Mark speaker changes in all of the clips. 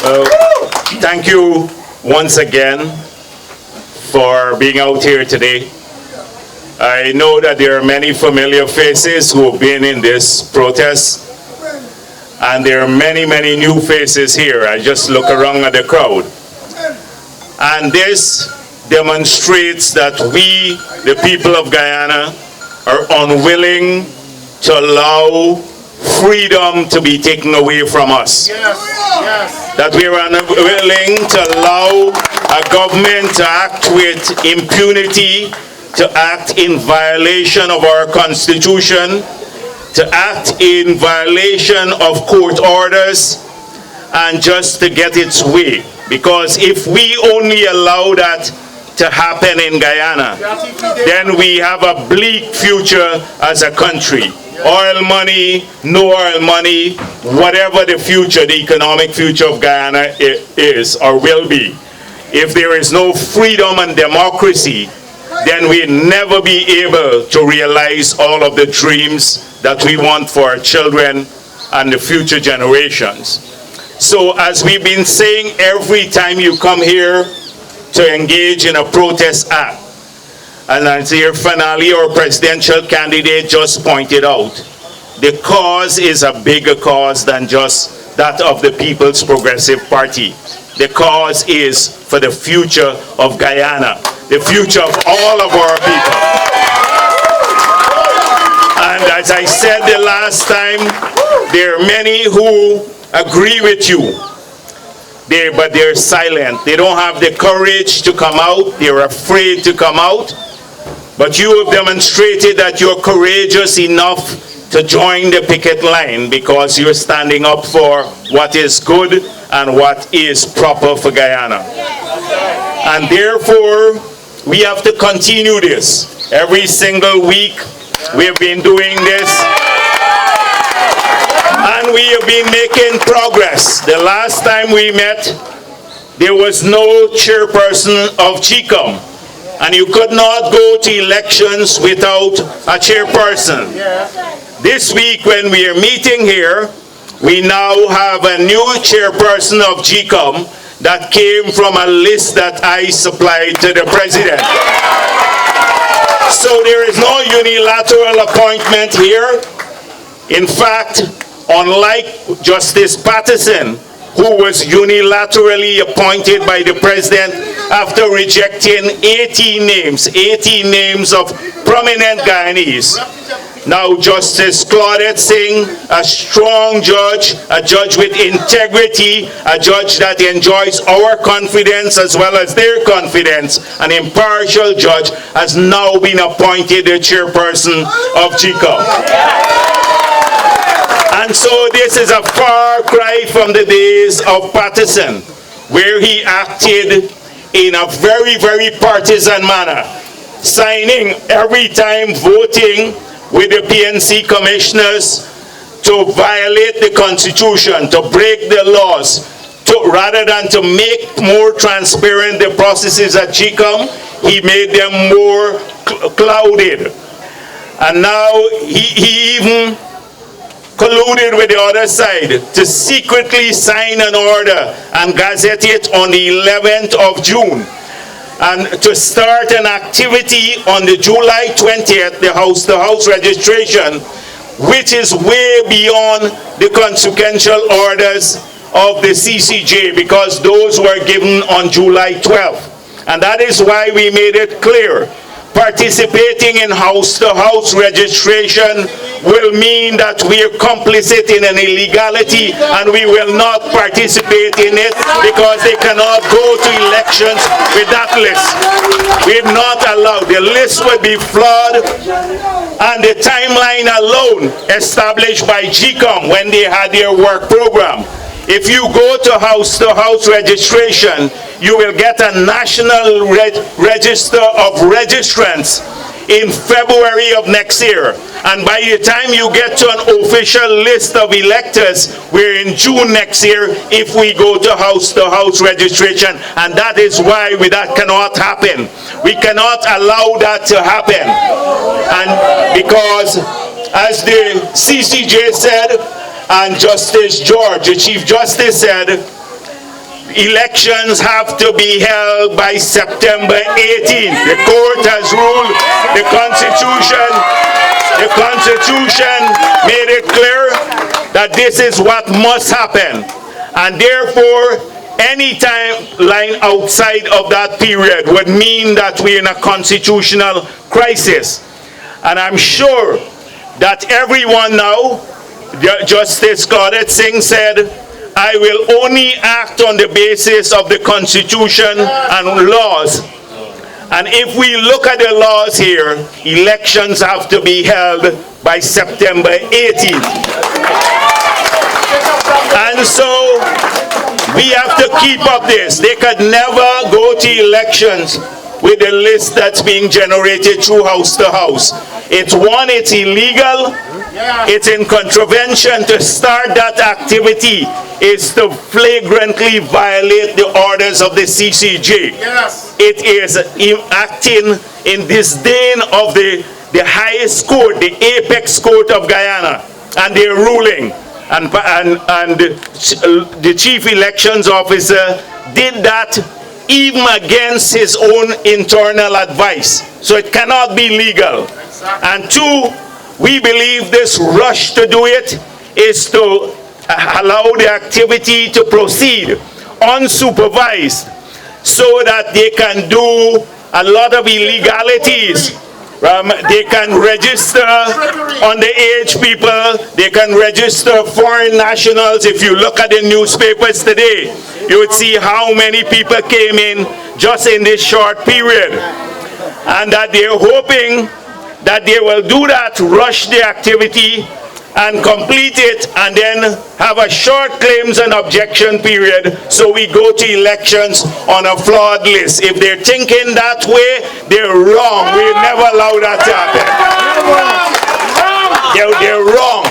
Speaker 1: Thank you once again for being out here today. I know that there are many familiar faces who have been in this protest, and there are many, many new faces here. I just look around at the crowd. And this demonstrates that we, the people of Guyana, are unwilling to allow freedom to be taken away from us. That we are unwilling to allow a government to act with impunity, to act in violation of our Constitution, to act in violation of court orders, and just to get its way. Because if we only allow that to happen in Guyana, then we have a bleak future as a country. Oil money, no oil money, whatever the future, the economic future of Guyana is or will be. If there is no freedom and democracy, then we'll never be able to realize all of the dreams that we want for our children and the future generations. So as we've been saying, every time you come here to engage in a protest act, and as your finale or presidential candidate just pointed out, the cause is a bigger cause than just that of the People's Progressive Party. The cause is for the future of Guyana, the future of all of our people. And as I said the last time, there are many who agree with you, but they're silent. They don't have the courage to come out. They're afraid to come out. But you have demonstrated that you're courageous enough to join the picket line because you're standing up for what is good and what is proper for Guyana. And therefore, we have to continue this. Every single week, we have been doing this. And we have been making progress. The last time we met, there was no chairperson of GCOM. And you could not go to elections without a chairperson. This week when we are meeting here, we now have a new chairperson of GCOM that came from a list that I supplied to the president. So there is no unilateral appointment here. In fact, unlike Justice Partisan, who was unilaterally appointed by the president after rejecting 18 names of prominent Guyanese. Now Justice Claudette Singh, a strong judge, a judge with integrity, a judge that enjoys our confidence as well as their confidence, an impartial judge, has now been appointed the chairperson of GCOM. And so this is a far cry from the days of Partisan, where he acted in a very, very partisan manner, signing every time, voting with the PNC commissioners to violate the Constitution, to break the laws, rather than to make more transparent the processes at GCOM, he made them more clouded. And now he even colluded with the other side to secretly sign an order and gazette it on the 11th of June. And to start an activity on the July 20th, the Housetohouse registration, which is way beyond the consequential orders of the CCJ, because those were given on July 12th. And that is why we made it clear. Participating in house-to-house registration will mean that we are complicit in an illegality, and we will not participate in it because they cannot go to elections with that list. We're not allowed. The list would be flawed, and the timeline alone established by GCOM when they had their work program. If you go to house-to-house registration, you will get a national register of registrants in February of next year. And by the time you get to an official list of electors, we're in June next year if we go to house registration. And that is why that cannot happen. We cannot allow that to happen. And because, as the CCJ said, and Justice George, the Chief Justice, said, elections have to be held by September 18th. The court has ruled, the Constitution made it clear that this is what must happen. And therefore, any timeline outside of that period would mean that we're in a constitutional crisis. And I'm sure that everyone now, Justice Claudette Singh said, I will only act on the basis of the Constitution and laws. And if we look at the laws here, elections have to be held by September 18th. And so we have to keep up this. They could never go to elections with the list that's being generated through Housetohouse. It's illegal. It's in contravention. To start that activity is to flagrantly violate the orders of the CCJ. Yes. It is acting in disdain of the highest court, the apex court of Guyana, and their ruling. And the chief elections officer did that even against his own internal advice. So it cannot be legal. And two, we believe this rush to do it is to allow the activity to proceed unsupervised so that they can do a lot of illegalities. They can register underage people, they can register foreign nationals. If you look at the newspapers today, you would see how many people came in just in this short period. And that they're hoping that they will do that, rush the activity and complete it, and then have a short claims and objection period so we go to elections on a flawed list. If they're thinking that way, they're wrong. We'll never allow that to happen. They're wrong.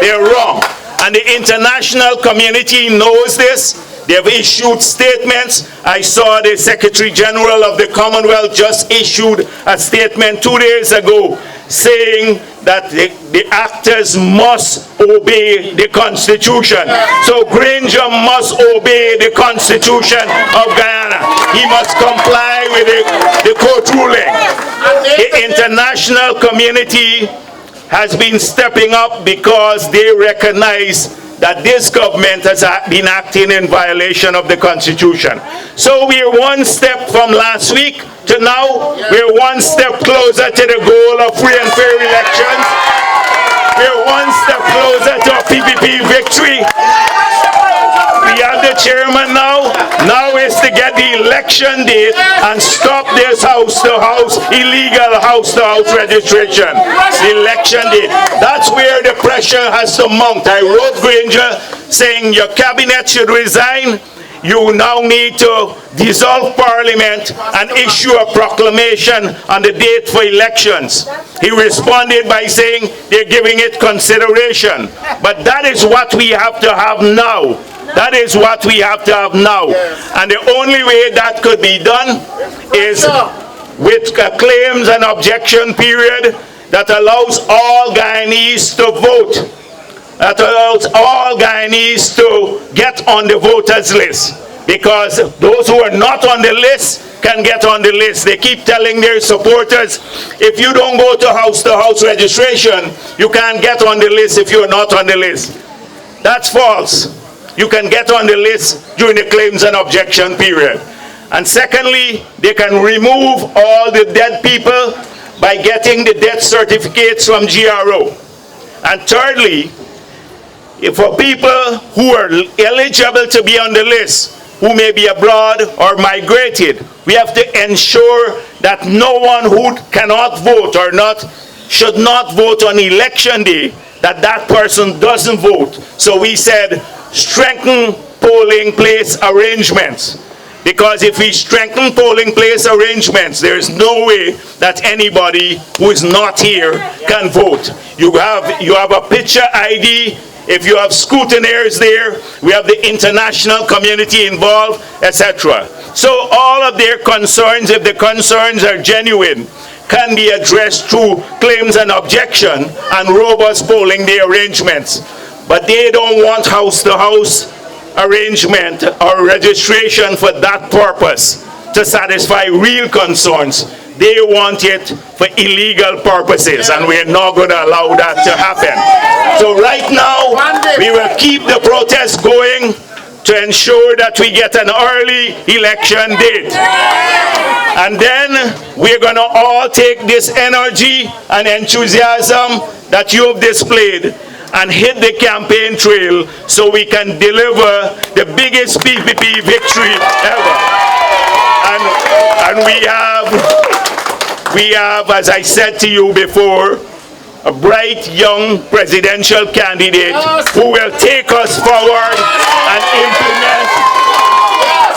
Speaker 1: They're wrong. And the international community knows this. They've issued statements. I saw the Secretary General of the Commonwealth just issued a statement 2 days ago saying that the actors must obey the Constitution. So Granger must obey the Constitution of Guyana. He must comply with the court ruling. The international community has been stepping up because they recognize that this government has been acting in violation of the Constitution. So we're one step from last week to now. We're one step closer to the goal of free and fair elections. We're one step closer to a PPP victory. We have the chairman now. Now is to get the election date and stop this house-to-house, illegal house-to-house registration. The election date. That's where the pressure has to mount. I wrote Granger saying your cabinet should resign. You now need to dissolve Parliament and issue a proclamation on the date for elections. He responded by saying they're giving it consideration. But that is what we have to have now. That is what we have to have now. And the only way that could be done is with a claims and objection period that allows all Guyanese to vote. That allows all Guyanese to get on the voters list. Because those who are not on the list can get on the list. They keep telling their supporters, if you don't go to house registration, you can't get on the list if you're not on the list. That's false. You can get on the list during the claims and objection period. And secondly, they can remove all the dead people by getting the death certificates from GRO. And thirdly, for people who are eligible to be on the list, who may be abroad or migrated, we have to ensure that no one who cannot vote or should not vote on election day, that person doesn't vote. So we said, strengthen polling place arrangements. Because if we strengthen polling place arrangements, there is no way that anybody who is not here can vote. You have a picture ID. If you have scrutineers there, we have the international community involved, etc. So all of their concerns, if the concerns are genuine, can be addressed through claims and objection and robust polling day arrangements. But they don't want house-to-house arrangement or registration for that purpose to satisfy real concerns. They want it for illegal purposes, and we're not going to allow that to happen. So right now, we will keep the protest going to ensure that we get an early election date. And then we're going to all take this energy and enthusiasm that you've displayed and hit the campaign trail so we can deliver the biggest PPP victory ever. And we have, as I said to you before, a bright young presidential candidate who will take us forward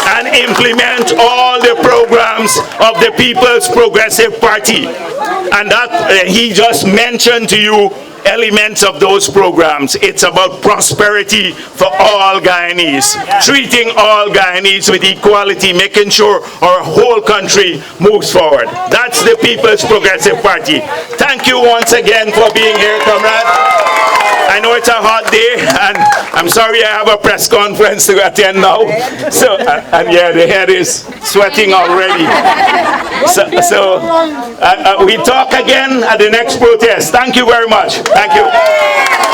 Speaker 1: and implement all the programs of the People's Progressive Party. And that he just mentioned to you elements of those programs. It's about prosperity for all Guyanese, treating all Guyanese with equality, making sure our whole country moves forward. That's the People's Progressive Party. Thank you once again for being here, comrade. I know it's a hot day, and I'm sorry I have a press conference to attend now. So, and yeah, the head is sweating already. So we talk again at the next protest. Thank you very much. Thank you.